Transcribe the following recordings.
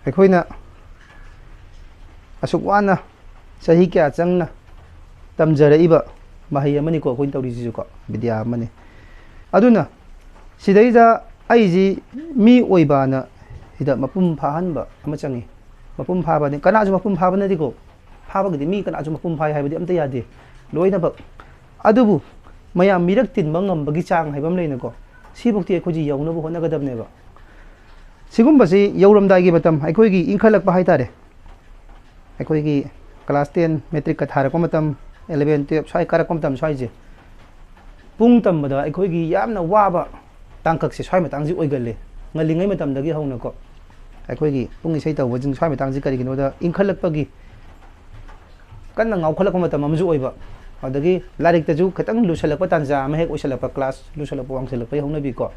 ꯑꯩꯈꯣꯏꯅ ꯑꯁꯨꯛ ꯋꯥꯅ ꯆꯍꯤ ꯀꯌꯥ ꯆꯪꯅ ꯇꯝꯖꯔꯛꯏꯕ ꯃꯍꯩ ꯑꯃꯅꯤꯀꯣ ꯑꯩꯈꯣꯏꯅ ꯇꯧꯔꯤꯁꯤꯁꯨꯀꯣ ꯕꯤꯗ꯭ꯌꯥ ꯑꯃꯅꯤ ꯑꯗꯨꯅ ꯁꯤꯗꯩꯗ ꯑꯩꯁꯤ ꯃꯤ ꯑꯣꯏꯕꯅ ꯁꯤꯗ ꯃꯄꯨꯡ ꯐꯥꯍꯟꯕ ꯑꯃ ꯆꯪꯉꯤ ꯃꯄꯨꯡ ꯐꯥꯕꯅꯤ ꯀꯅꯥꯁꯨ ꯃꯄꯨꯡ ꯐꯥꯕ ꯅꯠꯇꯦꯀꯣ ꯐꯥꯕꯒꯤꯗꯤ ꯃꯤ ꯀꯅꯥꯁꯨ ꯃꯄꯨꯡ ꯐꯥꯏ ꯍꯥꯏꯕꯗꯤ ꯑꯝꯇ ꯌꯥꯗꯦ ꯂꯣꯏꯅꯃꯛ ꯑꯗꯨꯕꯨ ꯃꯌꯥꯝ ꯃꯤꯔꯛ ꯇꯤꯟꯕ ꯉꯝꯕꯒꯤ ꯆꯥꯡ ꯍꯥꯏꯕ ꯑꯃ ꯂꯩꯅꯀꯣ ꯁꯤꯐꯧꯇꯤ ꯑꯩꯈꯣꯏꯁꯤ ꯌꯧꯅꯕ ꯍꯣꯠꯅꯒꯗꯕꯅꯦꯕ ꯁꯤꯒꯨꯝꯕꯁꯤ ꯌꯧꯔꯝꯗꯥꯏꯒꯤ ꯃꯇꯝ ꯑꯩꯈꯣꯏꯒꯤ ꯏꯟꯈꯠꯂꯛꯄ ꯍꯥꯏꯇꯥꯔꯦ ꯑꯩꯈꯣꯏꯒꯤ ꯀ꯭ꯂꯥꯁ 10 ꯃꯦꯇ꯭ꯔꯤꯛꯀ ꯊꯥꯔꯛꯄ ꯃꯇꯝ 11 12 ꯁ꯭ꯋꯥꯏ ꯀꯥꯔꯛꯄ ꯃꯇꯝ ꯁ꯭ꯋꯥꯏꯁꯦ ꯄꯨꯡ ꯇꯝꯕꯗ ꯑꯩꯈꯣꯏꯒꯤ ꯌꯥꯝꯅ ꯋꯥꯕ ꯇꯥꯡꯀꯛꯁꯦ ꯁ꯭ꯋꯥꯏ ꯃꯇꯥꯡꯁꯤ ꯑꯣꯏꯒꯜꯂꯦ ꯉꯜꯂꯤꯉꯩ ꯃꯇꯝꯗꯒꯤ ꯍꯧꯅꯀꯣ ꯑꯩꯈꯣꯏꯒꯤ ꯄꯨꯡ ꯏꯁꯩ ꯇꯧꯕꯁꯤꯡ ꯁ꯭ꯋꯥꯏ ꯃꯇꯥꯡꯁꯤ ꯀꯔꯤꯒꯤꯅꯣꯗ ꯏꯟꯈꯠꯂꯛꯄꯒꯤ ꯀꯟꯅ ꯉꯥꯎꯈꯠꯂꯛꯄ ꯃꯇꯝ ꯑꯃꯁꯨ ꯑꯣꯏꯕ ꯑꯗꯒꯤ ꯂꯥꯏꯔꯤꯛꯇꯁꯨ ꯈꯤꯇꯪ ꯂꯨꯁꯜꯂꯛꯄ ꯇꯥꯟꯖꯥ ꯑꯃ ꯍꯦꯛ ꯑꯣꯏꯁꯜꯂꯛꯄ ꯀ꯭ꯂꯥꯁ ꯂꯨꯁꯜꯂꯛꯄ ꯋꯥꯡꯁꯜꯂꯛꯄꯒꯤ ꯍꯧꯅꯕꯤꯀꯣ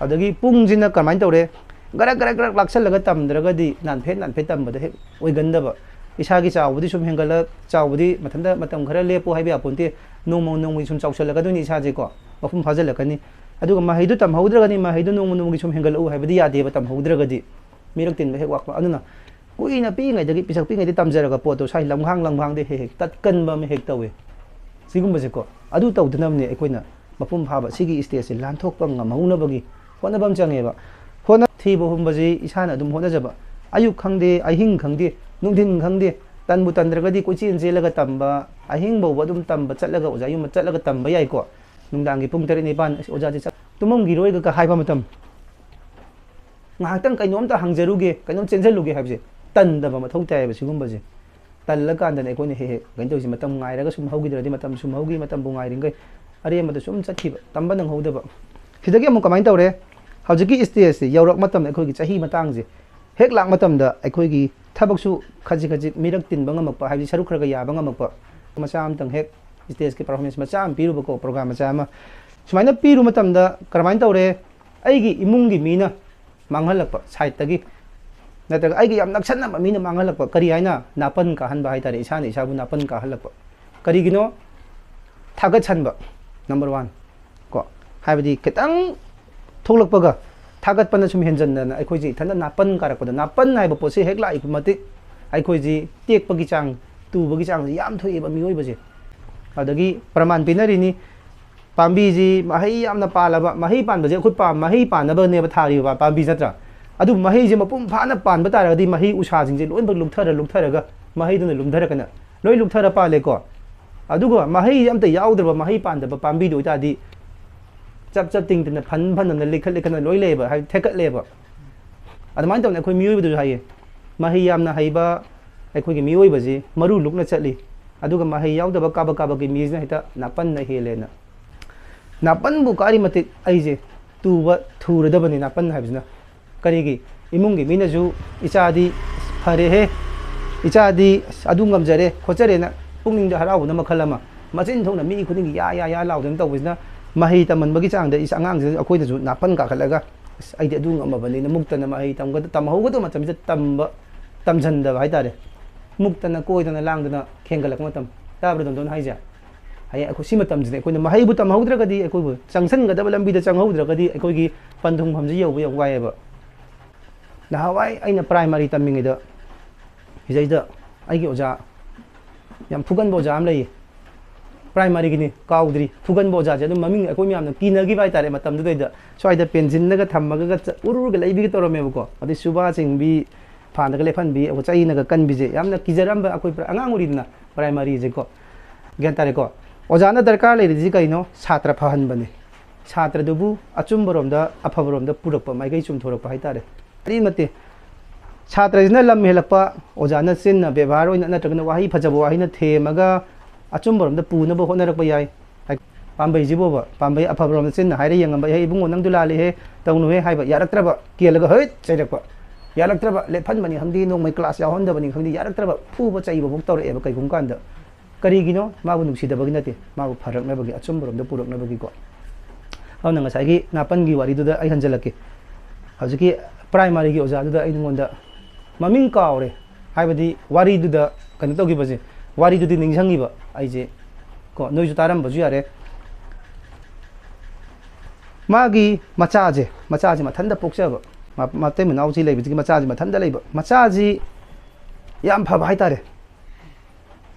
ꯑꯗꯒꯤ ꯄꯨꯡꯁꯤꯅ ꯀꯃꯥꯏꯅ ꯇꯧꯔꯦ ꯒꯔꯛ ꯂꯥꯛꯁꯜꯂꯒ ꯇꯝꯗ꯭ꯔꯒꯗꯤ ꯅꯥꯟꯐꯦꯠ ꯇꯝꯕꯗ ꯍꯦꯛ ꯑꯣꯏꯒꯟꯗꯕ ꯏꯁꯥꯒꯤ ꯆꯥꯎꯕꯗꯤ ꯁꯨꯝ ꯍꯦꯟꯒꯠꯂꯛ ꯆꯥꯎꯕꯗꯤ ꯃꯊꯟꯇ ꯃꯇꯝ ꯈꯔ ꯂꯦꯞꯄꯨ ꯍꯥꯏꯕ ꯌꯥꯄꯣꯟꯇꯦ ꯅꯣꯡꯃꯒꯤ ꯁꯨꯝ ꯆꯥꯎꯁꯜꯂꯛꯀꯗꯣꯏꯅꯤ ꯏꯁꯥꯁꯦꯀꯣ ꯃꯄꯨꯡ ꯐꯥꯖꯜꯂꯛꯀꯅꯤ ꯑꯗꯨꯒ ꯃꯍꯩꯗꯨ ꯇꯝꯍꯧꯗ꯭ꯔꯒꯗꯤ ꯃꯍꯩꯗꯨ ꯅꯣꯡꯃꯒꯤ ꯁꯨꯝ ꯍꯦꯟꯒꯠꯂꯛꯎ ꯍꯥꯏꯕꯗꯤ ꯌꯥꯗꯦꯕ ꯇꯝꯍꯧꯗ꯭ꯔꯒꯗꯤ ꯃꯤꯔꯛ ꯇꯤꯟꯕ ꯍꯦꯛ ꯋꯥꯠꯄ ꯑꯗꯨꯅ ꯀꯨꯏꯅ ꯄꯤꯛꯏꯉꯩꯗꯒꯤ ꯄꯤꯁꯛ ꯄꯤꯛꯏꯉꯩꯗꯒꯤ ꯇꯝꯖꯔꯒ ꯄꯣꯠꯇꯣ ꯁ꯭ꯋꯥꯏ ꯂꯝꯍꯥꯡꯗ ꯍꯦꯛ ꯇꯠꯀꯟꯕ ꯑꯃ ꯍꯦꯛ ꯇꯧꯋꯦ ꯁꯤꯒꯨꯝꯕꯁꯦꯀꯣ ꯑꯗꯨ ꯇꯧꯗꯅꯕꯅꯦ ꯑꯩꯈꯣꯏꯅ ꯃꯄꯨꯡ ꯐꯥꯕ ꯁꯤꯒꯤ ꯁ꯭ꯇꯦꯖꯁꯦ ꯂꯥꯟꯊꯣꯛꯄ ꯉꯝꯍꯧꯅꯕꯒꯤ ꯍꯣꯠꯅꯕ ꯑꯃ ꯆꯪꯉꯦꯕ ꯊꯤꯕ ꯍꯨꯝꯕꯁꯤ ꯏꯁꯥꯅ ꯑꯗꯨꯝ ꯍꯣꯠꯅꯖꯕ ꯑꯌꯨꯛ ꯈꯪꯗꯦ ꯑꯍꯤꯡ ꯈꯪꯗꯦ ꯅꯨꯡꯊꯤꯟ ꯈꯪꯗꯦ ꯇꯟꯕꯨ ꯇꯟꯗ꯭ꯔꯒꯗꯤ ꯀꯣꯏꯆꯦꯟ ꯆꯦꯜꯂꯒ ꯇꯝꯕ ꯑꯍꯤꯡ ꯐꯥꯎꯕ ꯑꯗꯨꯝ ꯇꯝꯕ ꯆꯠꯂꯒ ꯑꯣꯖꯥ ꯌꯨꯝꯗꯆꯠꯂꯒ ꯇꯝꯕ ꯌꯥꯏꯀꯣ ꯅꯨꯡꯗꯥꯡꯒꯤ ꯄꯨꯡ 3 4 ꯑꯣꯖꯥꯁꯦ ꯇꯨꯝꯃꯝꯈꯤꯔꯣꯏꯒ ꯍꯥꯏꯕ ꯃꯇꯝ ꯉꯥꯏꯍꯥꯛꯇꯪ ꯀꯩꯅꯣꯝꯇ ꯍꯪꯖꯔꯨꯒꯦ ꯀꯩꯅꯣꯝ ꯆꯦꯟꯁꯤꯜꯂꯨꯒꯦ ꯍꯥꯏꯕꯁꯦ ꯇꯟꯗꯕ ꯃꯊꯧ ꯇꯥꯏꯌꯦꯕ ꯁꯤꯒꯨꯝꯕꯁꯦ ꯇꯜꯂꯀꯥꯟꯗꯅꯦ ꯑꯩꯈꯣꯏꯅ ꯍꯦꯛ ꯀꯩꯅꯣ ꯇꯧꯔꯤꯁꯦ ꯃꯇꯝ ꯉꯥꯏꯔꯒ ꯁꯨꯝ ꯍꯧꯈꯤꯗ꯭ꯔꯗꯤ ꯃꯇꯝ ꯁꯨꯝ ꯍꯧꯈꯤ ꯃꯇꯝꯕꯨ ꯉꯥꯏꯔꯤꯈꯩ ꯑꯔꯦꯝꯕꯗ ꯁꯨꯝ ꯆꯠꯈꯤꯕ ꯇꯝꯕ ꯅꯪꯍꯧꯗꯕ ꯁꯤꯗꯒꯤ ꯑꯃꯨꯛ ꯀꯃꯥꯏꯅ ꯇꯧꯔꯦ ꯍꯧꯖꯤꯛꯀꯤ ꯁ꯭ꯇꯦꯖꯁꯦ ꯌꯧꯔꯛ ꯃꯇꯝꯗ ꯑꯩꯈꯣꯏꯒꯤ ꯆꯍꯤ ꯃꯇꯥꯡꯁꯦ ꯍꯦꯛ ꯂꯥꯛ ꯃꯇꯝꯗ ꯑꯩꯈꯣꯏꯒꯤ ꯊꯕꯛꯁꯨ ꯈꯖꯤꯛ ꯃꯤꯔꯛ ꯇꯤꯟꯕ ꯉꯝꯃꯛꯄ ꯍꯥꯏꯕꯗꯤ ꯁꯔꯨꯛ ꯈꯔꯒ ꯌꯥꯕ ꯉꯝꯃꯛꯄ ꯃꯆꯥ ꯑꯃꯇꯪ ꯍꯦꯛ ꯁ꯭ꯇꯦꯖꯀꯤ ꯄꯔꯐꯣꯔꯃꯦꯟꯁ ꯃꯆꯥ ꯑꯃ ꯄꯤꯔꯨꯕꯀꯣ ꯄ꯭ꯔꯣꯒ꯭ꯔꯥꯝ ꯃꯆꯥ ꯑꯃ ꯁꯨꯃꯥꯏꯅ ꯄꯤꯔꯨ ꯃꯇꯝꯗ ꯀꯔꯝꯍꯥꯏꯅ ꯇꯧꯔꯦ ꯑꯩꯒꯤ ꯏꯃꯨꯡꯒꯤ ꯃꯤꯅ ꯃꯥꯡꯍꯜꯂꯛꯄ ꯁꯥꯏꯠꯇꯒꯤ ꯅꯠꯇ꯭ꯔꯒ ꯑꯩꯒꯤ ꯌꯥꯝ ꯅꯛꯁꯟꯅꯕ ꯃꯤꯅ ꯃꯥꯡꯍꯜꯂꯛꯄ ꯀꯔꯤ ꯍꯥꯏꯅ ꯅꯥꯄꯟ ꯀꯥꯍꯟꯕ ꯍꯥꯏꯇꯥꯔꯦ ꯏꯁꯥꯅ ꯏꯁꯥꯕꯨ ꯅꯥꯄꯟ ꯀꯥꯍꯜꯂꯛꯄ ꯀꯔꯤꯒꯤꯅꯣ ꯊꯥꯒꯠꯁꯟꯕ ꯅꯝꯕꯔ 1 ꯀꯣ ꯍꯥꯏꯕꯗꯤ khitang ꯊꯣꯛꯂꯛꯄꯒ ꯊꯥꯒꯠꯄꯅ ꯁꯨꯝ ꯍꯦꯟꯖꯟꯗꯅ ꯑꯩꯈꯣꯏꯁꯤ ꯏꯊꯟꯇ ꯅꯥꯄꯟ ꯀꯥꯔꯛꯄꯗ ꯅꯥꯄꯟ ꯍꯥꯏꯕ ꯄꯣꯠꯁꯤ ꯍꯦꯛ ꯂꯥꯛꯏꯕ ꯃꯇꯤꯛ ꯑꯩꯈꯣꯏꯁꯤ ꯇꯦꯛꯄꯒꯤ ꯆꯥꯡ ꯇꯨꯕꯒꯤ ꯆꯥꯡꯁꯤ ꯌꯥꯝ ꯊꯣꯛꯑꯦꯕ ꯃꯤꯑꯣꯏꯕꯁꯦ ꯑꯗꯒꯤ ꯄ꯭ꯔꯃꯥꯟ ꯄꯤꯅꯔꯤꯅꯤ ꯄꯥꯝꯕꯤꯁꯤ ꯃꯍꯩ ꯌꯥꯝꯅ ꯄꯥꯜꯂꯕ ꯃꯍꯩ ꯄꯥꯟꯕꯁꯦ ꯑꯩꯈꯣꯏ ꯃꯍꯩ ꯄꯥꯟꯅꯕꯅꯦꯕ ꯊꯥꯔꯤꯕ ꯄꯥꯝꯕꯤ ꯅꯠꯇ꯭ꯔꯥ ꯑꯗꯨ ꯃꯍꯩꯁꯦ ꯃꯄꯨꯡ ꯐꯥꯅ ꯄꯥꯟꯕ ꯇꯥꯔꯒꯗꯤ ꯃꯍꯩ ꯎꯁꯥꯁꯤꯡꯁꯦ ꯂꯣꯏꯅꯃꯛ ꯂꯨꯞꯊꯔꯒ ꯃꯍꯩꯗꯨꯅ ꯂꯨꯝꯊꯔꯀꯅ ꯂꯣꯏ ꯂꯨꯞꯊꯔ ꯄꯥꯜꯂꯦꯀꯣ ꯑꯗꯨꯒ ꯃꯍꯩ ꯑꯝꯇ ꯌꯥꯎꯗ꯭ꯔꯕ ꯃꯍꯩ ꯄꯥꯟꯗꯕ ꯄꯥꯝꯕꯤꯗꯨ ꯑꯣꯏꯇꯥꯔꯗꯤ ꯆꯞ ꯇꯤꯡꯗꯅ ꯐꯟꯗꯅ ꯂꯩꯈꯠꯅ ꯂꯣꯏ ꯂꯩꯌꯦꯕ ꯍꯥꯏꯕꯗꯤ ꯊꯦꯛꯀꯠꯂꯦꯕ ꯑꯗꯨꯃꯥꯏꯅ ꯇꯧꯅ ꯑꯩꯈꯣꯏ ꯃꯤꯑꯣꯏꯕꯗꯁꯨ ꯍꯥꯏꯌꯦ ꯃꯍꯩ ꯌꯥꯝꯅ ꯍꯩꯕ ꯑꯩꯈꯣꯏꯒꯤ ꯃꯤꯑꯣꯏꯕꯁꯤ ꯃꯔꯨ ꯂꯨꯛꯅ ꯆꯠꯂꯤ ꯑꯗꯨꯒ ꯃꯍꯩ ꯌꯥꯎꯗꯕ ꯀꯥꯕꯛꯀꯤ ꯃꯤꯁꯤꯅ ꯍꯦꯛꯇ ꯅꯥꯄꯟꯅ ꯍꯦꯜꯂꯦꯅ ꯅꯥꯄꯟꯕꯨ ꯀꯥꯔꯤ ꯃꯇꯤꯛ ꯑꯩꯁꯦ ꯇꯨꯕ ꯊꯨꯔꯗꯕꯅꯤ ꯅꯥꯄꯟ ꯍꯥꯏꯕꯁꯤꯅ ꯀꯔꯤꯒꯤ ꯏꯃꯨꯡꯒꯤ ꯃꯤꯅꯁꯨ ꯏꯆꯥꯗꯤ ꯐꯔꯦꯍꯦ ꯏꯆꯥꯗꯤ ꯑꯗꯨ ꯉꯝꯖꯔꯦ ꯈꯣꯠꯆꯔꯦꯅ ꯄꯨꯛꯅꯤꯡꯗ ꯍꯔꯥꯎꯕꯅ ꯃꯈꯜ ꯑꯃ ꯃꯆꯤꯟ ꯊꯣꯛꯅ ꯃꯤ ꯈꯨꯗꯤꯡꯒꯤ ꯌꯥ ꯂꯥꯎꯗꯅ ꯇꯧꯕꯁꯤꯅ ꯃꯍꯩ ꯇꯝꯍꯟꯕꯒꯤ ꯆꯥꯡꯗ ꯑꯉꯥꯡꯁꯤꯡ ꯑꯩꯈꯣꯏꯗꯁꯨ ꯅꯥꯄꯟ ꯀꯥꯈꯠꯂꯒ ꯑꯩꯗꯤ ꯑꯗꯨ ꯉꯝꯃꯕꯅꯤꯅ ꯃꯨꯛꯇꯅ ꯃꯍꯩ ꯇꯝꯍꯧꯒꯗꯕ ꯃꯇꯝꯁꯤꯗ ꯇꯝꯁꯤꯟꯗꯕ ꯍꯥꯏꯇꯥꯔꯦ ꯃꯨꯛꯇꯅ ꯀꯣꯏꯗꯅ ꯂꯥꯡꯗꯅ ꯈꯦꯟꯒꯠꯂꯛꯄ ꯃꯇꯝ ꯇꯥꯕ꯭ꯔꯥ ꯗꯣꯟꯗꯣꯟ ꯍꯥꯏꯁꯦ ꯍꯌꯦꯡ ꯑꯩꯈꯣꯏ ꯁꯤ ꯃꯇꯝꯁꯤꯗ ꯑꯩꯈꯣꯏꯅ ꯃꯍꯩꯕꯨ ꯇꯝꯍꯧꯗ꯭ꯔꯒꯗꯤ ꯑꯩꯈꯣꯏꯕꯨ ꯆꯪꯁꯤꯟꯒꯗꯕ ꯂꯝꯕꯤꯗ ꯆꯪꯍꯧꯗ꯭ꯔꯒꯗꯤ ꯑꯩꯈꯣꯏꯒꯤ ꯄꯟꯊꯨꯡꯐꯝꯁꯤ ꯌꯧꯕ ꯌꯥꯝ ꯋꯥꯏꯑꯦꯕ ꯅꯍꯥꯟꯋꯥꯏ ꯑꯩꯅ ꯄ꯭ꯔꯥꯏꯃꯥꯔꯤ ꯇꯝꯃꯤꯉꯩꯗ ꯁꯤꯗꯩꯗ ꯑꯩꯒꯤ ꯑꯣꯖꯥ ꯌꯥꯝ ꯐꯨꯒꯟꯕ ꯑꯣꯖꯥ ꯑꯃ ꯂꯩꯌꯦ ꯄ꯭ꯔꯥꯏꯃꯥꯔꯤꯒꯤꯅꯤ ꯀꯥꯎꯗ꯭ꯔꯤ ꯐꯨꯒꯟꯕ ꯑꯣꯖꯥꯁꯦ ꯑꯗꯨꯝ ꯃꯃꯤꯡ ꯑꯩꯈꯣꯏ ꯃꯌꯥꯝꯅ ꯀꯤꯅꯈꯤꯕ ꯍꯥꯏꯇꯥꯔꯦ ꯃꯇꯝꯗꯨꯗꯩꯗ ꯁ꯭ꯋꯥꯏꯗ ꯄꯦꯟꯁꯤꯜꯅꯒ ꯊꯝꯃꯒ ꯎꯔꯨꯔꯒ ꯂꯩꯕꯤꯒ ꯇꯧꯔꯝꯃꯦꯕꯀꯣ ꯑꯗꯩ ꯁꯨꯕꯥ ꯆꯤꯡꯕꯤ ꯐꯥꯟꯗꯒ ꯂꯦꯞꯍꯟꯕꯤ ꯆꯩꯅꯒ ꯀꯟꯕꯤꯁꯦ ꯌꯥꯝꯅ ꯀꯤꯖꯔꯝꯕ ꯑꯩꯈꯣꯏ ꯑꯉꯥꯡ ꯑꯣꯏꯔꯤꯗꯅ ꯄ꯭ꯔꯥꯏꯃꯥꯔꯤꯁꯦꯀꯣ ꯒ꯭ꯌꯥꯟ ꯇꯥꯔꯦꯀꯣ ꯑꯣꯖꯥꯅ ꯗꯔꯀꯥꯔ ꯂꯩꯔꯤꯁꯤ ꯀꯩꯅꯣ ꯁꯥꯇ꯭ꯔ ꯐꯍꯟꯕꯅꯤ ꯁꯥꯇ꯭ꯔꯗꯨꯕꯨ ꯑꯆꯨꯝꯕꯔꯣꯝꯗ ꯑꯐꯕꯔꯣꯝꯗ ꯄꯨꯔꯛꯄ ꯃꯥꯏꯀꯩ ꯆꯨꯝꯊꯣꯔꯛꯄ ꯍꯥꯏꯇꯥꯔꯦ ꯀꯔꯤ ꯅꯠꯇꯦ ꯁꯥꯇ꯭ꯔꯁꯤꯅ ꯂꯝ ꯍꯦꯜꯂꯛꯄ ꯑꯣꯖꯥꯅ ꯆꯤꯟꯅ ꯕꯦꯕꯥꯔ ꯑꯣꯏꯅ ꯅꯠꯇ꯭ꯔꯒꯅ ꯋꯥꯍꯩ ꯐꯖꯕ ꯋꯥꯍꯩꯅ ꯊꯦꯝꯃꯒ ꯑꯆꯨꯝꯕꯔꯣꯝꯗ ꯄꯨꯅꯕ ꯍꯣꯠꯅꯔꯛꯄ ꯌꯥꯏ ꯄꯥꯝꯕꯩꯁꯤꯕꯣꯕ ꯄꯥꯝꯕꯩ ꯑꯐꯕꯔꯣꯝꯗ ꯆꯤꯟꯅ ꯍꯥꯏꯔ ꯌꯦꯡꯉꯝꯕ ꯍꯦ ꯏꯕꯨꯡꯉꯣ ꯅꯪꯗꯨ ꯂꯥꯜꯂꯤꯍꯦ ꯇꯧꯅꯨꯍꯦ ꯍꯥꯏꯕ ꯌꯥꯔꯛꯇ꯭ꯔꯕ ꯀꯦꯜꯂꯒ ꯍꯩꯠ ꯆꯩꯔꯛꯄ ꯌꯥꯔꯛꯇ꯭ꯔꯕ ꯂꯦꯞꯍꯟꯕꯅꯤ ꯈꯪꯗꯦ ꯅꯣꯡꯃꯩ ꯀ꯭ꯂꯥꯁ ꯌꯥꯎꯍꯟꯗꯕꯅꯤ ꯈꯪꯗꯦ ꯌꯥꯔꯛꯇ꯭ꯔꯕ ꯐꯨꯕ ꯆꯩꯕꯐꯥꯎ ꯇꯧꯔꯛꯑꯦꯕ ꯀꯩꯒꯨꯝꯕ ꯀꯥꯟꯗ ꯀꯔꯤꯒꯤꯅꯣ ꯃꯥꯕꯨ ꯅꯨꯡꯁꯤꯗꯕꯒꯤ ꯅꯠꯇꯦ ꯃꯥꯕꯨ ꯐꯔꯛꯅꯕꯒꯤ ꯑꯆꯨꯝꯕꯔꯣꯝꯗ ꯄꯨꯔꯛꯅꯕꯒꯤꯀꯣ ꯑꯗꯨꯅ ꯉꯁꯥꯏꯒꯤ ꯅꯥꯄꯟꯒꯤ ꯋꯥꯔꯤꯗꯨꯗ ꯑꯩ ꯍꯟꯖꯜꯂꯛꯀꯦ ꯍꯧꯖꯤꯛꯀꯤ ꯄ꯭ꯔꯥꯏꯃꯥꯔꯤꯒꯤ ꯑꯣꯖꯥꯗꯨꯗ ꯑꯩ ꯅꯉꯣꯟꯗ ꯃꯃꯤꯡ ꯀꯥꯎꯔꯦ ꯍꯥꯏꯕꯗꯤ ꯋꯥꯔꯤꯗꯨꯗ ꯀꯩꯅꯣ ꯇꯧꯈꯤꯕꯁꯦ ꯋꯥꯔꯤꯗꯨꯗꯤ ꯅꯤꯡꯁꯤꯡꯉꯤꯕ ꯑꯩꯁꯦ ꯀꯣ ꯅꯣꯏꯁꯨ ꯇꯥꯔꯝꯕꯁꯨ ꯌꯥꯔꯦ ꯃꯥꯒꯤ ꯃꯆꯥꯁꯦ ꯃꯊꯟꯇ ꯄꯣꯛꯆꯕ ꯃꯇꯩ ꯃꯅꯥꯎꯁꯤ ꯂꯩꯕꯁꯤꯒꯤ ꯃꯆꯥꯁꯤ ꯃꯊꯟꯇ ꯂꯩꯕ ꯃꯆꯥꯁꯤ ꯌꯥꯝ ꯐꯕ ꯍꯥꯏꯇꯥꯔꯦ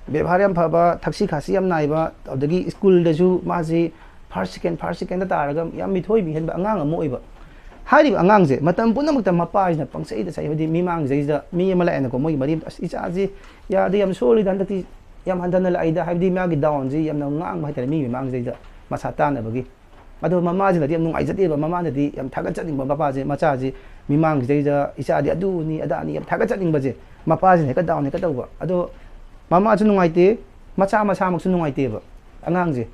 ꯕꯦꯕꯥꯔ ꯌꯥꯝ ꯐꯕ ꯊꯛꯁꯤ ꯈꯥꯁꯤ ꯌꯥꯝ ꯅꯥꯏꯕ ꯑꯗꯨꯗꯒꯤ ꯁ꯭ꯀꯨꯜꯗꯁꯨ ꯃꯥꯁꯤ ꯐꯥꯔꯁ ꯁꯦꯀꯦꯟꯗ ꯇꯥꯔꯒ ꯌꯥꯝ ꯃꯤꯊꯣꯏ ꯃꯤꯍꯦꯟꯕ ꯑꯉꯥꯡ ꯑꯃ ꯑꯣꯏꯕ ꯍꯥꯏꯔꯤꯕ ꯑꯉꯥꯡꯁꯦ ꯃꯇꯝ ꯄꯨꯝꯅꯃꯛꯇ ꯃꯄꯥꯁꯤꯅ ꯄꯪꯆꯩꯗ ꯆꯩ ꯍꯥꯏꯕꯗꯤ ꯃꯤꯃꯥꯡꯁꯤꯗꯩꯁꯤꯗ ꯃꯤ ꯑꯃ ꯂꯥꯛꯑꯦꯅꯀꯣ ꯃꯣꯏꯒꯤ ꯃꯔꯤ ꯑꯁ ꯏꯆꯥꯁꯤ ꯌꯥꯗꯦ ꯌꯥꯝ ꯁꯣꯜꯂꯤꯗ ꯍꯟꯗꯛꯇꯤ ꯌꯥꯝ ꯍꯟꯊꯅ ꯂꯥꯛꯏꯗ ꯍꯥꯏꯕꯗꯤ ꯃꯥꯒꯤ ꯗꯥꯎꯟꯁꯤ ꯌꯥꯝꯅ ꯉꯥꯡꯕ ꯍꯥꯏꯇꯥꯔꯦ ꯃꯤ ꯃꯤꯃꯥꯡꯁꯤꯗꯩꯗ ꯃꯁꯥ ꯇꯥꯟꯅꯕꯒꯤ ꯑꯗꯣ ꯃꯃꯥꯁꯤꯅꯗꯤ ꯌꯥꯝ ꯅꯨꯡꯉꯥꯏꯖꯗꯦꯕ ꯃꯃꯥꯅꯗꯤ ꯌꯥꯝ ꯊꯥꯒꯠꯆꯅꯤꯡꯕ ꯃꯄꯥꯁꯦ ꯃꯆꯥꯁꯤ ꯃꯤꯃꯥꯡꯁꯤꯗꯩꯗ ꯏꯆꯥꯗꯤ ꯑꯗꯨꯅꯤ ꯑꯗꯥꯅꯤ ꯌꯥꯝ ꯊꯥꯒꯠꯆꯅꯤꯡꯕꯁꯦ ꯃꯄꯥꯁꯤꯅ ꯍꯦꯛꯇ ꯗꯥꯎꯟ ꯍꯦꯛꯇ ꯇꯧꯕ ꯑꯗꯣ ꯃꯃꯥꯁꯨ ꯅꯨꯡꯉꯥꯏꯇꯦ ꯃꯆꯥ ꯃꯁꯥꯃꯛꯁꯨ ꯅꯨꯡꯉꯥꯏꯇꯦꯕ ꯑꯉꯥꯡꯁꯦ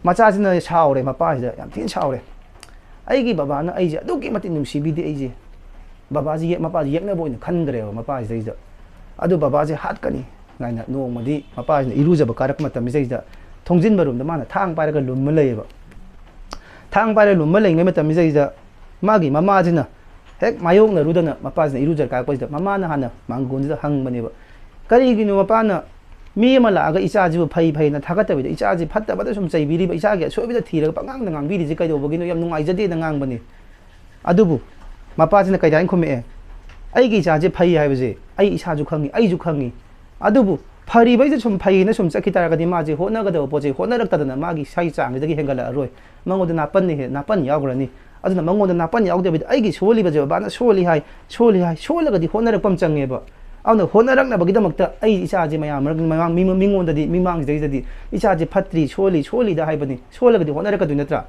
ꯃꯆꯥꯁꯤꯅ ꯁꯥꯎꯔꯦ ꯃꯄꯥꯁꯤꯗ ꯌꯥꯝ ꯊꯤꯅ ꯁꯥꯎꯔꯦ ꯑꯩꯒꯤ ꯕꯕꯥꯅ ꯑꯩꯁꯦ ꯑꯗꯨꯛꯀꯤ ꯃꯇꯤꯛ ꯅꯨꯡꯁꯤꯕꯤꯗꯦ ꯑꯩꯁꯦ ꯃꯄꯥꯁꯤ ꯌꯦꯛꯅꯕ ꯑꯣꯏꯅ ꯈꯟꯈ꯭ꯔꯦꯕ ꯃꯄꯥꯁꯤꯗꯩꯗ ꯑꯗꯨ ꯕꯕꯥꯁꯦ ꯍꯥꯠꯀꯅꯤ ꯀꯥꯏꯅ ꯅꯣꯡꯃꯗꯤ ꯃꯄꯥꯁꯤꯅ ꯏꯔꯨꯖꯕ ꯀꯥꯔꯛꯄ ꯃꯇꯝꯁꯤꯗꯩꯗ ꯊꯣꯡꯖꯤꯟꯕ ꯔꯨꯝꯗ ꯃꯥꯅ ꯊꯥꯡ ꯄꯥꯏꯔꯒ ꯂꯨꯝꯃ ꯂꯩꯌꯦꯕ ꯊꯥꯡ ꯄꯥꯏꯔꯒ ꯂꯨꯝꯃ ꯂꯩꯉꯩ ꯃꯇꯝꯁꯤꯗꯩꯗ ꯃꯥꯒꯤ ꯃꯃꯥꯁꯤꯅ ꯍꯦꯛ ꯃꯥꯌꯣꯛꯅꯔꯨꯗꯅ ꯃꯄꯥꯁꯤꯅ ꯏꯔꯨꯖꯔ ꯀꯥꯔꯛꯄꯁꯤꯗ ꯃꯃꯥꯅ ꯍꯥꯟꯅ ꯃꯥꯡꯒꯣꯟꯁꯤꯗ ꯍꯪꯕꯅꯦꯕ ꯀꯔꯤꯒꯤꯅꯣ ꯃꯄꯥꯅ ꯃꯤ ꯑꯃ ꯂꯥꯛꯑꯒ ꯏꯆꯥꯁꯤꯕꯨ ꯐꯩ ꯐꯩꯅ ꯊꯥꯒꯠꯇꯕꯤꯗ ꯏꯆꯥꯁꯤ ꯐꯠꯇꯕꯗ ꯁꯨꯝ ꯆꯩꯕꯤꯔꯤꯕ ꯏꯆꯥꯒꯤ ꯑꯁꯣꯏꯕꯗ ꯊꯤꯔꯒ ꯄꯉꯥꯡꯗ ꯉꯥꯡꯕꯤꯔꯤꯁꯤ ꯀꯩꯗꯧꯕꯒꯤꯅꯣ ꯌꯥꯝ ꯅꯨꯡꯉꯥꯏꯖꯗꯦꯅ ꯉꯥꯡꯕꯅꯤ ꯑꯗꯨꯕꯨ ꯃꯄꯥꯁꯤꯅ ꯀꯩꯗꯥꯏꯅ ꯈꯨꯝꯃꯛꯑꯦ ꯑꯩꯒꯤ ꯏꯆꯥꯁꯦ ꯐꯩ ꯍꯥꯏꯕꯁꯦ ꯑꯩ ꯏꯁꯥꯁꯨ ꯈꯪꯉꯤ ꯑꯩꯁꯨ ꯈꯪꯉꯤ ꯑꯗꯨꯕꯨ ꯐꯔꯤꯕꯩꯁꯦ ꯁꯨꯝ ꯐꯩꯅ ꯁꯨꯝ ꯆꯠꯈꯤ ꯇꯥꯔꯒꯗꯤ ꯃꯥꯁꯦ ꯍꯣꯠꯅꯒꯗꯕ ꯄꯣꯠꯁꯦ ꯍꯣꯠꯅꯔꯛꯇꯗꯅ ꯃꯥꯒꯤ ꯏꯁꯥꯒꯤ ꯆꯥꯡꯁꯤꯗꯒꯤ ꯍꯦꯟꯒꯠꯂꯛꯑꯔꯣꯏ ꯃꯉꯣꯟꯗ ꯅꯥꯄꯟ ꯌꯥꯎꯈ꯭ꯔꯅꯤ ꯑꯗꯨꯅ ꯃꯉꯣꯟꯗ ꯅꯥꯄꯟ ꯌꯥꯎꯗꯕꯤꯗ ꯑꯩꯒꯤ ꯁꯣꯜꯂꯤꯕꯁꯦ ꯕꯕꯥꯅ ꯁꯣꯜꯂꯒꯗꯤ ꯍꯣꯠꯅꯔꯛꯄ ꯑꯃ ꯆꯪꯉꯦꯕ ꯑꯗꯨꯅ ꯍꯣꯠꯅꯔꯛꯅꯕꯒꯤꯗꯃꯛꯇ ꯑꯩ ꯏꯆꯥꯁꯦ ꯃꯤꯉꯣꯟꯗꯗꯤ ꯃꯤꯃꯥꯡꯁꯤꯗꯩꯗꯗꯤ ꯏꯆꯥꯁꯦ ꯐꯠꯇ꯭ꯔꯤ ꯁꯣꯜꯂꯤꯗ ꯍꯥꯏꯕꯅꯤ ꯁꯣꯜꯂꯒꯗꯤ ꯍꯣꯠꯅꯔꯛꯀꯗꯣꯏ ꯅꯠꯇ꯭ꯔꯥ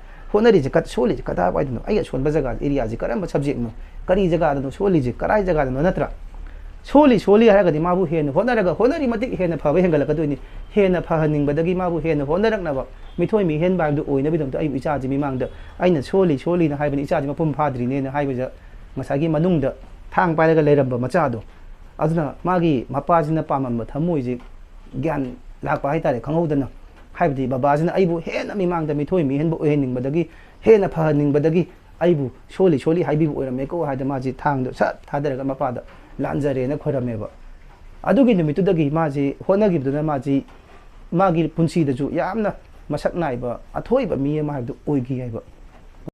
ꯁꯣꯜꯂꯤꯁꯦ ꯀꯗꯥꯏꯋꯥꯏꯗꯅꯣ ꯑꯩ ꯑꯁꯣꯟꯕ ꯖꯒꯥ ꯑꯦꯔꯤꯌꯥꯁꯤ ꯀꯔꯝꯕ ꯁꯕꯖꯦꯛꯅꯣ ꯀꯔꯤ ꯖꯒꯥꯗꯅꯣ ꯁꯣꯜꯂꯤꯁꯦ ꯀꯔꯥꯏ ꯖꯒꯥꯗꯅꯣ ꯅꯠꯇ꯭ꯔꯥ ꯁꯣꯜꯂꯤ ꯍꯥꯏꯔꯒꯗꯤ ꯃꯥꯕꯨ ꯍꯦꯟꯅ ꯍꯣꯠꯅꯔꯤ ꯃꯇꯤꯛ ꯍꯦꯟꯅ ꯐꯕ ꯍꯦꯟꯒꯠꯂꯛꯀꯗꯣꯏꯅꯤ ꯍꯦꯟꯅ ꯐꯍꯟꯅꯤꯡꯕꯗꯒꯤ ꯃꯥꯕꯨ ꯍꯦꯟꯅ ꯍꯣꯠꯅꯔꯛꯅꯕ ꯃꯤꯊꯣꯏ ꯃꯤꯍꯦꯟꯕ ꯍꯥꯏꯕꯗꯨ ꯑꯣꯏꯅꯕꯒꯤꯗꯃꯛꯇ ꯑꯩꯕꯨ ꯏꯆꯥꯁꯤ ꯃꯤꯃꯥꯡꯗ ꯑꯩꯅ ꯁꯣꯜꯂꯤꯅ ꯍꯥꯏꯕꯅꯤ ꯏꯆꯥꯁꯤ ꯃꯄꯨꯡ ꯐꯥꯗ꯭ꯔꯤꯅꯦꯅ ꯍꯥꯏꯕꯗ ꯉꯁꯥꯏꯒꯤ ꯃꯅꯨꯡꯗ ꯊꯥꯡ ꯄꯥꯏꯔꯒ ꯂꯩꯔꯝꯕ ꯃꯆꯥꯗꯣ ꯑꯗꯨꯅ ꯃꯥꯒꯤ ꯃꯄꯥꯁꯤꯅ ꯄꯥꯝꯃꯝꯕ ꯊꯃꯣꯏꯁꯤ ꯒ꯭ꯌꯥꯟ ꯂꯥꯛꯄ ꯍꯥꯏꯇꯥꯔꯦ ꯈꯪꯍꯧꯗꯅ ꯍꯥꯏꯕꯗꯤ ꯕꯕꯥꯁꯤꯅ ꯑꯩꯕꯨ ꯍꯦꯟꯅ ꯃꯤꯃꯥꯡꯗ ꯃꯤꯊꯣꯏ ꯃꯤꯍꯦꯟꯕ ꯑꯣꯏꯍꯟꯅꯤꯡꯕꯗꯒꯤ ꯍꯦꯟꯅ ꯐꯍꯟꯅꯤꯡꯕꯗꯒꯤ ꯑꯩꯕꯨ ꯁꯣꯜꯂꯤ ꯍꯥꯏꯕꯤꯕ ꯑꯣꯏꯔꯝꯃꯦꯀꯣ ꯍꯥꯏꯗ ꯃꯥꯁꯤ ꯊꯥꯡꯗꯣ ꯁꯠ ꯊꯥꯗꯔꯒ ꯃꯄꯥꯗ ꯂꯥꯟꯖꯔꯦꯅ ꯈꯣꯏꯔꯝꯃꯦꯕ ꯑꯗꯨꯒꯤ ꯅꯨꯃꯤꯠꯇꯨꯗꯒꯤ ꯃꯥꯁꯤ ꯍꯣꯠꯅꯈꯤꯕꯗꯨꯅ ꯃꯥꯒꯤ ꯄꯨꯟꯁꯤꯗꯁꯨ ꯌꯥꯝꯅ ꯃꯁꯛ ꯅꯥꯏꯕ ꯑꯊꯣꯏꯕ ꯃꯤ ꯑꯃ ꯍꯥꯏꯕꯗꯨ ꯑꯣꯏꯈꯤ ꯍꯥꯏꯕ